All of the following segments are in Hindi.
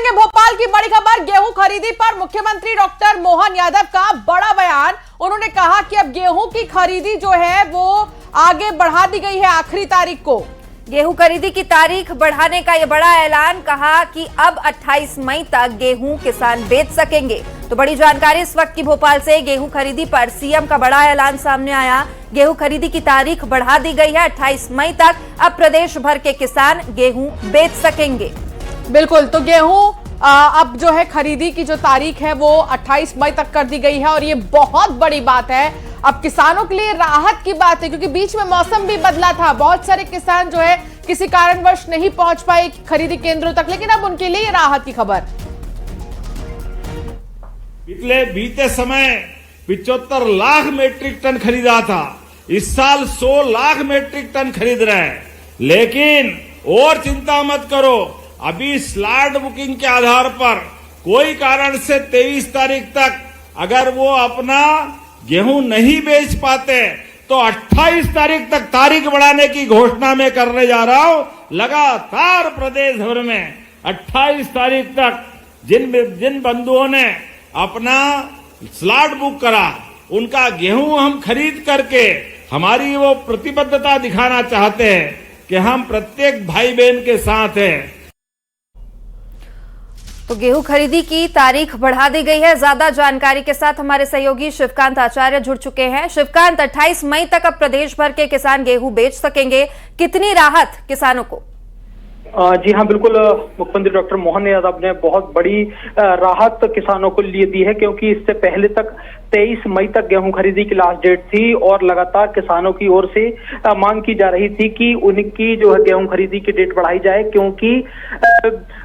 देखेंगे भोपाल की बड़ी खबर, गेहूं खरीदी पर मुख्यमंत्री डॉक्टर मोहन यादव का बड़ा बयान। उन्होंने कहा कि अब गेहूं की खरीदी जो है वो आगे बढ़ा दी गई है आखिरी तारीख को। गेहूं खरीदी की तारीख बढ़ाने का यह बड़ा ऐलान, कहा कि अब 28 मई तक गेहूं किसान बेच सकेंगे। तो बड़ी जानकारी इस वक्त की भोपाल से, गेहूं खरीदी पर सीएम का बड़ा ऐलान सामने आया। गेहूं खरीदी की तारीख बढ़ा दी गई है 28 मई तक। अब प्रदेश भर के किसान गेहूं बेच सकेंगे। बिल्कुल, तो गेहूं अब जो है खरीदी की जो तारीख है वो 28 मई तक कर दी गई है और ये बहुत बड़ी बात है। अब किसानों के लिए राहत की बात है, क्योंकि बीच में मौसम भी बदला था। बहुत सारे किसान जो है किसी कारणवश नहीं पहुंच पाए खरीदी केंद्रों तक, लेकिन अब उनके लिए राहत की खबर। बीते समय 75 लाख मीट्रिक टन खरीदा था, इस साल 100 लाख मीट्रिक टन खरीद रहे हैं। लेकिन और चिंता मत करो, अभी स्लॉट बुकिंग के आधार पर कोई कारण से 23 तारीख तक अगर वो अपना गेहूं नहीं बेच पाते तो 28 तारीख तक तारीख बढ़ाने की घोषणा मैं करने जा रहा हूं। लगातार प्रदेश भर में 28 तारीख तक जिन बंधुओं ने अपना स्लॉट बुक करा, उनका गेहूं हम खरीद करके हमारी वो प्रतिबद्धता दिखाना चाहते हैं कि हम प्रत्येक भाई बहन के साथ हैं। तो गेहूं खरीदी की तारीख बढ़ा दी गई है। ज्यादा जानकारी के साथ हमारे सहयोगी शिवकांत आचार्य जुड़ चुके हैं। शिवकांत, 28 मई तक अब प्रदेश भर के किसान गेहूं बेच सकेंगे, कितनी राहत किसानों को? जी हाँ, बिल्कुल। मुख्यमंत्री डॉक्टर मोहन यादव ने बहुत बड़ी राहत किसानों को लिए दी है, क्योंकि इससे पहले तक 23 मई तक गेहूं खरीदी की लास्ट डेट थी और लगातार किसानों की ओर से मांग की जा रही थी कि उनकी जो है गेहूं खरीदी की डेट बढ़ाई जाए, क्योंकि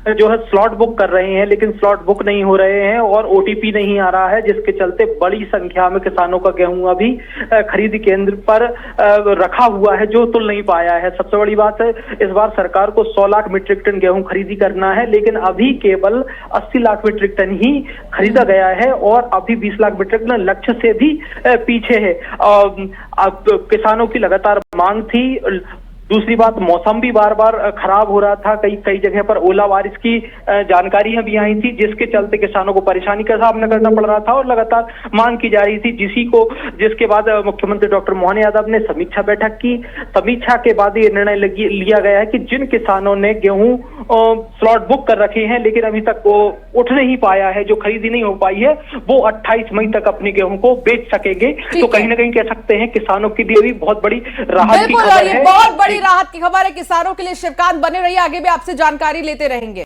जो है स्लॉट बुक कर रहे हैं लेकिन स्लॉट बुक नहीं हो रहे हैं और ओटीपी नहीं आ रहा है, जिसके चलते बड़ी संख्या में किसानों का गेहूं अभी खरीद केंद्र पर रखा हुआ है, जो तुल नहीं पाया है। सबसे बड़ी बात है, इस बार सरकार को 100 लाख मीट्रिक टन गेहूं खरीदी करना है, लेकिन अभी केवल 80 लाख मीट्रिक टन ही खरीदा गया है और अभी 20 लाख मीट्रिक टन लक्ष्य से भी पीछे है। अब किसानों की लगातार मांग थी। दूसरी बात, मौसम भी बार बार खराब हो रहा था, कई जगह पर ओला बारिश की जानकारियां भी आई थी, जिसके चलते किसानों को परेशानी का सामना करना पड़ रहा था और लगातार मांग की जा रही थी, जिसके बाद मुख्यमंत्री डॉक्टर मोहन यादव ने समीक्षा बैठक की। समीक्षा के बाद ये निर्णय लिया गया है कि जिन किसानों ने गेहूं स्लॉट बुक कर रखे हैं लेकिन अभी तक वो उठ नहीं पाया है, जो खरीदी नहीं हो पाई है, वो 28 मई तक अपने गेहूं को बेच सकेंगे। तो कहीं ना कहीं कह सकते हैं किसानों के लिए भी बहुत बड़ी राहत की खबर है। बहुत बड़ी राहत की खबर है किसानों के लिए। शिवकांत, बने रहिए, आगे भी आपसे जानकारी लेते रहेंगे।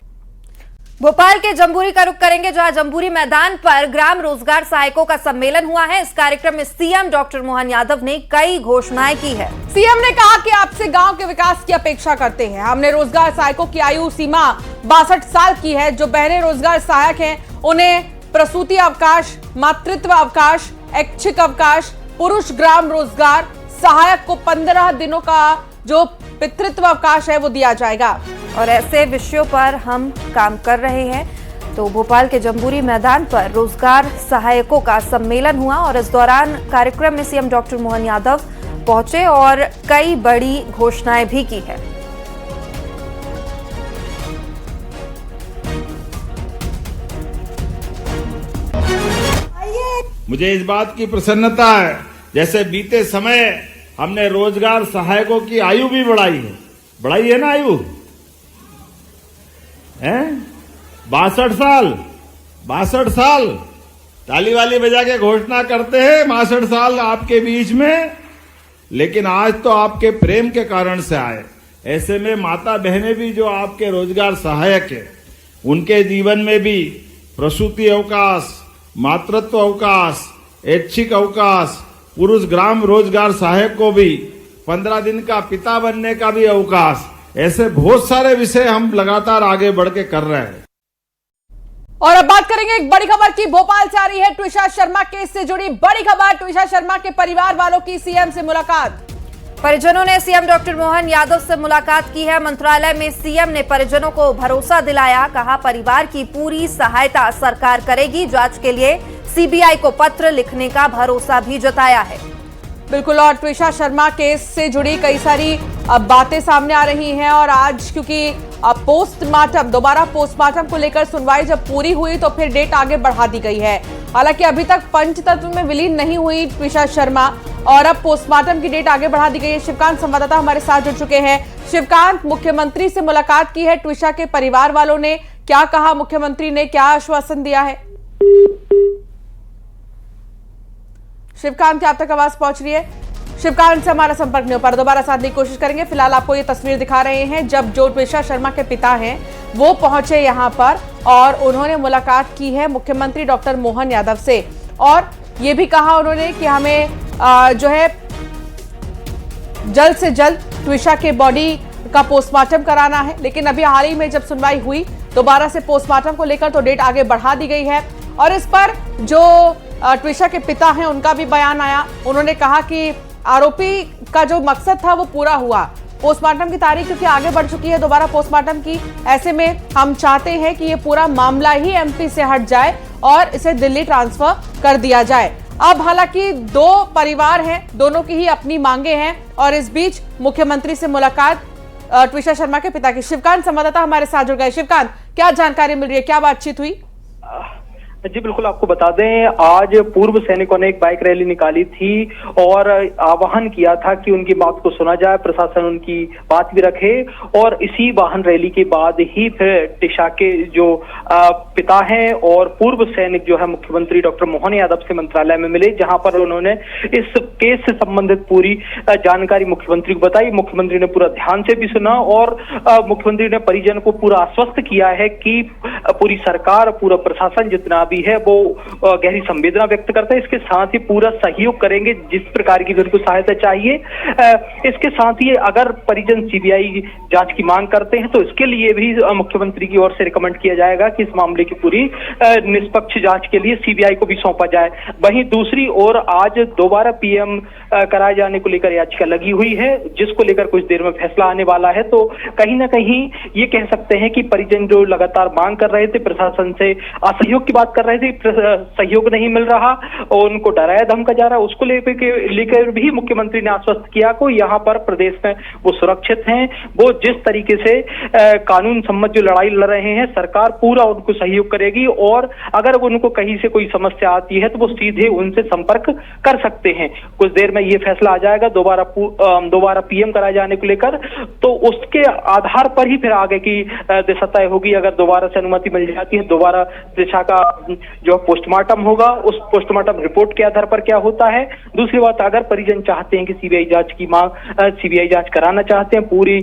भोपाल के जम्बूरी का रुख करेंगे, जहां जम्बूरी मैदान पर ग्राम रोजगार सहायकों का सम्मेलन हुआ है। इस कार्यक्रम में सीएम डॉक्टर मोहन यादव ने कई घोषणाएं की है। सीएम ने कहा कि आपसे गांव के विकास की अपेक्षा करते हैं। हमने रोजगार सहायकों की आयु सीमा 62 साल की है। जो बहनें रोजगार सहायक हैं उन्हें प्रसूति अवकाश, मातृत्व अवकाश, ऐच्छिक अवकाश, पुरुष ग्राम रोजगार सहायक को 15 दिनों का जो पितृत्व अवकाश है वो दिया जाएगा। और ऐसे विषयों पर हम काम कर रहे हैं। तो भोपाल के जम्बूरी मैदान पर रोजगार सहायकों का सम्मेलन हुआ और इस दौरान कार्यक्रम में सीएम डॉक्टर मोहन यादव पहुंचे और कई बड़ी घोषणाएं भी की है। मुझे इस बात की प्रसन्नता है, जैसे बीते समय हमने रोजगार सहायकों की आयु भी बढ़ाई है ना, आयु है 62 साल। ताली वाली बजा के घोषणा करते हैं 62 साल आपके बीच में, लेकिन आज तो आपके प्रेम के कारण से आए। ऐसे में माता बहनें भी जो आपके रोजगार सहायक है, उनके जीवन में भी प्रसूति अवकाश, मातृत्व अवकाश, ऐच्छिक अवकाश, पुरुष ग्राम रोजगार सहायक को भी 15 दिन का पिता बनने का भी अवकाश, ऐसे बहुत सारे विषय हम लगातार आगे बढ़ के कर रहे हैं। और अब बात करेंगे एक बड़ी खबर की। भोपाल से आ रही है ट्विशा शर्मा केस से जुड़ी बड़ी खबर। ट्विशा शर्मा के परिवार वालों की सीएम से मुलाकात। परिजनों ने सीएम डॉक्टर मोहन यादव से मुलाकात की है। मंत्रालय में सीएम ने परिजनों को भरोसा दिलाया, कहा परिवार की पूरी सहायता सरकार करेगी। जांच के लिए सीबीआई को पत्र लिखने का भरोसा भी जताया है। बिल्कुल, और ट्विशा शर्मा केस से जुड़ी कई सारी अब बातें सामने आ रही हैं और आज क्योंकि पोस्टमार्टम दोबारा पोस्टमार्टम को लेकर सुनवाई जब पूरी हुई तो फिर डेट आगे बढ़ा दी गई है। हालांकि अभी तक पंचतत्व में विलीन नहीं हुई ट्विशा शर्मा और अब पोस्टमार्टम की डेट आगे बढ़ा दी गई है। शिवकांत संवाददाता हमारे साथ जुड़ चुके हैं। शिवकांत, मुख्यमंत्री से मुलाकात की है ट्विशा के परिवार वालों ने, क्या कहा मुख्यमंत्री ने, क्या आश्वासन दिया है? शिवकांत, क्या आप तक आवाज पहुंच रही है? शिवकांत से हमारा संपर्क नहीं हो पा रहा, दोबारा साधने की कोशिश करेंगे। फिलहाल आपको ये तस्वीर दिखा रहे हैं जब जो ट्विशा शर्मा के पिता हैं वो पहुंचे यहाँ पर और उन्होंने मुलाकात की है मुख्यमंत्री डॉक्टर मोहन यादव से और ये भी कहा उन्होंने कि हमें जो है जल्द से जल्द ट्विशा के बॉडी का पोस्टमार्टम कराना है। लेकिन अभी हाल ही में जब सुनवाई हुई दोबारा से पोस्टमार्टम को लेकर तो डेट आगे बढ़ा दी गई है और इस पर जो ट्विशा के पिता हैं उनका भी बयान आया। उन्होंने कहा कि आरोपी का जो मकसद था वो पूरा हुआ। पोस्टमार्टम की तारीख क्योंकि आगे बढ़ चुकी है दोबारा पोस्टमार्टम की, ऐसे में हम चाहते हैं कि ये पूरा मामला ही एमपी से हट जाए और इसे दिल्ली ट्रांसफर कर दिया जाए। अब हालांकि दो परिवार हैं, दोनों की ही अपनी मांगे हैं और इस बीच मुख्यमंत्री से मुलाकात ट्विशा शर्मा के पिता की। शिवकांत संवाददाता हमारे साथ जुड़ गए। शिवकांत, क्या जानकारी मिल रही है, क्या बातचीत हुई? जी बिल्कुल, आपको बता दें आज पूर्व सैनिकों ने एक बाइक रैली निकाली थी और आह्वान किया था कि उनकी बात को सुना जाए, प्रशासन उनकी बात भी रखे और इसी वाहन रैली के बाद ही फिर ट्विशा के जो पिता हैं और पूर्व सैनिक जो है मुख्यमंत्री डॉक्टर मोहन यादव से मंत्रालय में मिले, जहां पर उन्होंने इस केस से संबंधित पूरी जानकारी मुख्यमंत्री को बताई। मुख्यमंत्री ने पूरा ध्यान से भी सुना और मुख्यमंत्री ने परिजन को पूरा आश्वस्त किया है कि पूरी सरकार, पूरा प्रशासन जितना भी है वो गहरी संवेदना व्यक्त करता है, इसके साथ ही पूरा सहयोग करेंगे जिस प्रकार की उनको सहायता चाहिए। इसके साथ ही अगर परिजन सीबीआई जांच की मांग करते हैं तो इसके लिए भी मुख्यमंत्री की ओर से रिकमेंड किया जाएगा कि इस मामले की पूरी निष्पक्ष जांच के लिए सीबीआई को भी सौंपा जाए। वहीं दूसरी ओर आज दोबारा पीएम कराए जाने को लेकर याचिका लगी हुई है, जिसको लेकर कुछ देर में फैसला आने वाला है। तो कहीं ना कहीं ये कह सकते हैं कि परिजन जो लगातार मांग कर रहे थे, प्रशासन से असहयोग की बात कर रहे थे, सहयोग नहीं मिल रहा और उनको डराया धमका जा रहा है, उसको लेकर भी मुख्यमंत्री ने आश्वस्त किया को यहाँ पर प्रदेश में वो सुरक्षित हैं। वो जिस तरीके से कानून सम्मत जो लड़ाई लड़ रहे हैं, सरकार पूरा उनको सहयोग करेगी और अगर उनको कहीं से कोई समस्या आती है तो वो सीधे उनसे संपर्क कर सकते हैं। कुछ देर में ये फैसला आ जाएगा दोबारा पीएम कराए जाने को लेकर, तो उसके आधार पर ही फिर आगे की दिशा तय होगी। अगर दोबारा से अनुमति मिल जाती है, दोबारा दिशा का जो पोस्टमार्टम होगा, उस पोस्टमार्टम रिपोर्ट के आधार पर क्या होता है। दूसरी बात, अगर परिजन चाहते हैं कि सीबीआई जांच कराना चाहते हैं पूरी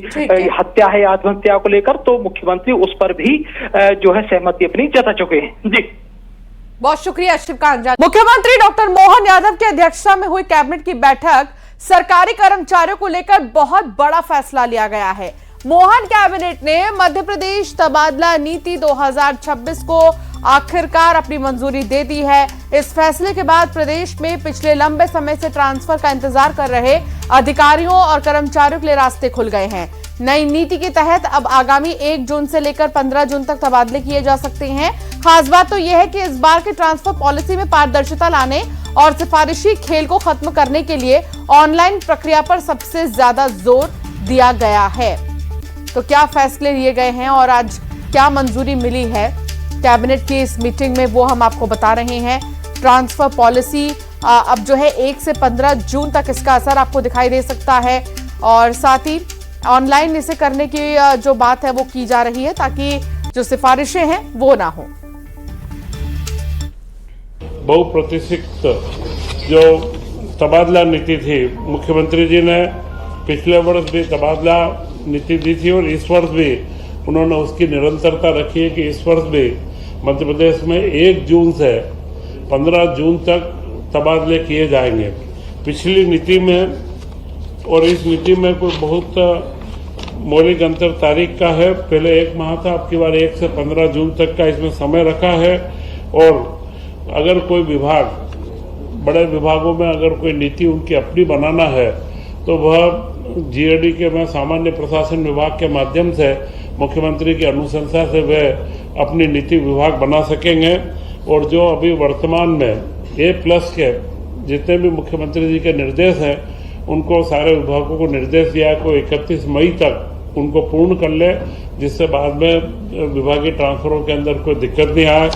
हत्या है आत्महत्या को लेकर, तो मुख्यमंत्री उस पर भी जो है सहमति अपनी जता चुके हैं। जी बहुत शुक्रिया शिवकांत। मुख्यमंत्री डॉक्टर मोहन यादव की अध्यक्षता में हुई कैबिनेट की बैठक, सरकारी कर्मचारियों को लेकर बहुत बड़ा फैसला लिया गया है। मोहन कैबिनेट ने मध्य प्रदेश तबादला नीति 2026 को आखिरकार अपनी मंजूरी दे दी है। इस फैसले के बाद प्रदेश में पिछले लंबे समय से ट्रांसफर का इंतजार कर रहे अधिकारियों और कर्मचारियों के लिए रास्ते खुल गए हैं। नई नीति के तहत अब आगामी 1 जून से लेकर 15 जून तक तबादले किए जा सकते हैं। खास बात तो यह है कि इस बार के ट्रांसफर पॉलिसी में पारदर्शिता लाने और सिफारिशी खेल को खत्म करने के लिए ऑनलाइन प्रक्रिया पर सबसे ज्यादा जोर दिया गया है। तो क्या फैसले लिए गए हैं और आज क्या मंजूरी मिली है कैबिनेट की इस मीटिंग में, वो हम आपको बता रहे हैं। ट्रांसफर पॉलिसी अब जो है 1 से 15 जून तक इसका असर आपको दिखाई दे सकता है और साथ ही ऑनलाइन इसे करने की जो बात है वो की जा रही है ताकि जो सिफारिशें हैं वो ना हो। बहुप्रतीक्षित जो तबादला नीति थी, मुख्यमंत्री जी ने पिछले वर्ष भी तबादला नीति दी थी और इस वर्ष भी उन्होंने उसकी निरंतरता रखी है कि इस वर्ष भी मध्य प्रदेश में 1 जून से 15 जून तक तबादले किए जाएंगे। पिछली नीति में और इस नीति में कोई बहुत मौलिक अंतर तारीख का है। पहले 1 माह था, अब की बार 1 से 15 जून तक का इसमें समय रखा है। और अगर कोई विभाग, बड़े विभागों में अगर कोई नीति उनकी अपनी बनाना है तो वह जीएडी के में सामान्य प्रशासन विभाग के माध्यम से मुख्यमंत्री की अनुशंसा से वे अपनी नीति विभाग बना सकेंगे। और जो अभी वर्तमान में A+ के जितने भी मुख्यमंत्री जी के निर्देश हैं उनको सारे विभागों को निर्देश दिया है कि 31 मई तक उनको पूर्ण कर ले, जिससे बाद में विभागीय ट्रांसफरों के अंदर कोई दिक्कत नहीं आए।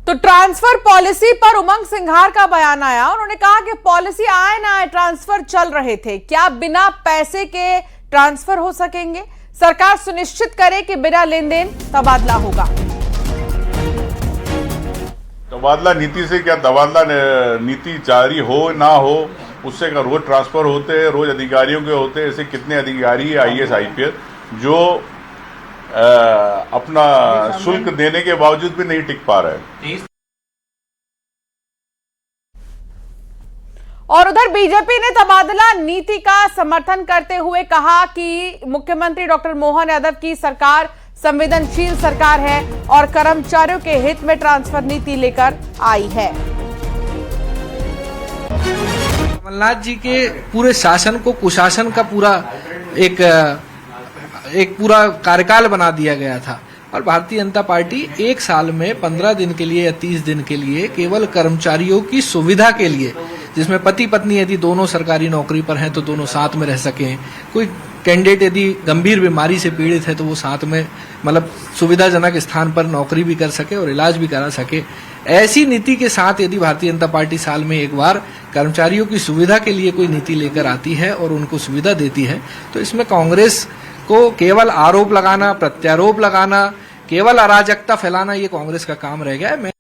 तो ट्रांसफर पॉलिसी पर उमंग सिंघार का बयान आया। उन्होंने कहा कि पॉलिसी आए ना आए ट्रांसफर चल रहे थे, क्या बिना पैसे के ट्रांसफर हो सकेंगे? सरकार सुनिश्चित करे कि बिना लेन देन तबादला होगा। तबादला नीति से क्या, तबादला नीति जारी हो ना हो उससे का रोज ट्रांसफर होते हैं, रोज अधिकारियों के होते हैं। ऐसे कितने अधिकारी है IAS IPS जो अपना शुल्क देने के बावजूद भी नहीं टिक पा रहे। और उधर बीजेपी ने तबादला नीति का समर्थन करते हुए कहा कि मुख्यमंत्री डॉक्टर मोहन यादव की सरकार संवेदनशील सरकार है और कर्मचारियों के हित में ट्रांसफर नीति लेकर आई है। कमलनाथ जी के पूरे शासन को कुशासन का पूरा एक पूरा कार्यकाल बना दिया गया था और भारतीय जनता पार्टी एक साल में 15 दिन के लिए या 30 दिन के लिए केवल कर्मचारियों की सुविधा के लिए, जिसमें पति पत्नी यदि दोनों सरकारी नौकरी पर हैं तो दोनों साथ में रह सकें, कोई कैंडिडेट यदि गंभीर बीमारी से पीड़ित है तो वो साथ में मतलब सुविधाजनक स्थान पर नौकरी भी कर सके और इलाज भी करा सके, ऐसी नीति के साथ यदि भारतीय जनता पार्टी साल में एक बार कर्मचारियों की सुविधा के लिए कोई नीति लेकर आती है और उनको सुविधा देती है, तो इसमें कांग्रेस को केवल आरोप लगाना, प्रत्यारोप लगाना, केवल अराजकता फैलाना, ये कांग्रेस का काम रह गया है।